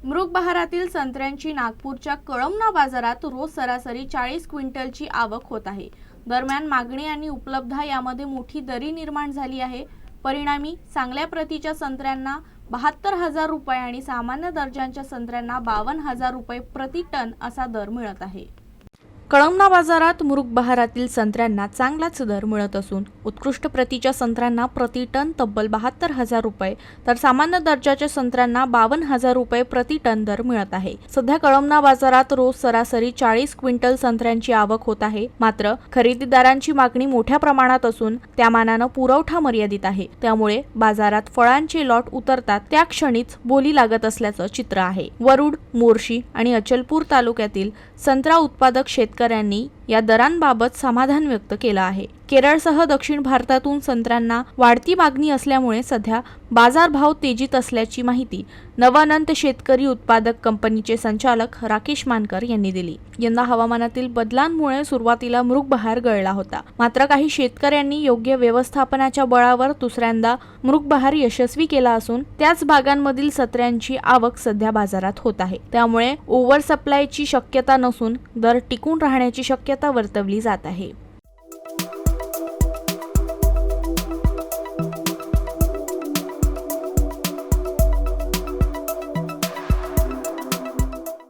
मृग बहारातील संत्र्यांची नागपूरच्या कळमना बाजारात रोज सरासरी 40 क्विंटलची आवक होत आहे। दरम्यान मागणी आणि उपलब्धता यामध्ये मोठी दरी निर्माण झाली आहे। परिणामी चांगल्या प्रतीच्या संत्र्यांना 72,000 रुपये आणि सामान्य दर्जाच्या संत्र्यांना 52,000 रुपये प्रति टन असा दर मिळत आहे। कळमना बाजारात मृग बहारातील संत्र्यांना चांगलाच दर मिळत असून उत्कृष्ट प्रतीच्या संत्र्यांना प्रति टन तब्बल 72,000 रुपये तर सामान्य दर्जाच्या संत्र्यांना 52,000 रुपये प्रति टन दर मिळत आहे। सध्या कळमना बाजारात रोज सरासरी 40 क्विंटल संत्र्यांची आवक होत आहे। मात्र खरेदीदारांची मागणी मोठ्या प्रमाणात असून त्या मानाने पुरवठा मर्यादित आहे। त्यामुळे बाजारात फळांचे लॉट उतरतात त्या क्षणीच बोली लागत असल्याचं चित्र आहे। वरुड, मोर्शी आणि अचलपूर तालुक्यातील संत्रा उत्पादक शेतकऱ्यांनी या दरांबाबत समाधान व्यक्त केलं आहे। केरळसह दक्षिण भारतातून संत्र्यांना वाढती मागणी असल्यामुळे सध्या बाजारभाव तेजीत असल्याची माहिती नवानंत शेतकरी उत्पादक कंपनीचे संचालक राकेश मानकर यांनी दिली। यंदा हवामानातील बदलांमुळे सुरुवातीला मृग बहार गळला होता, मात्र काही शेतकऱ्यांनी योग्य व्यवस्थापनाच्या बळावर दुसऱ्यांदा मृग बहार यशस्वी केला असून त्याच भागांमधील संत्र्यांची आवक सध्या बाजारात होत आहे। त्यामुळे ओव्हर सप्लायची शक्यता नसून दर टिकून राहण्याची शक्यता वर्तवली जात आहे।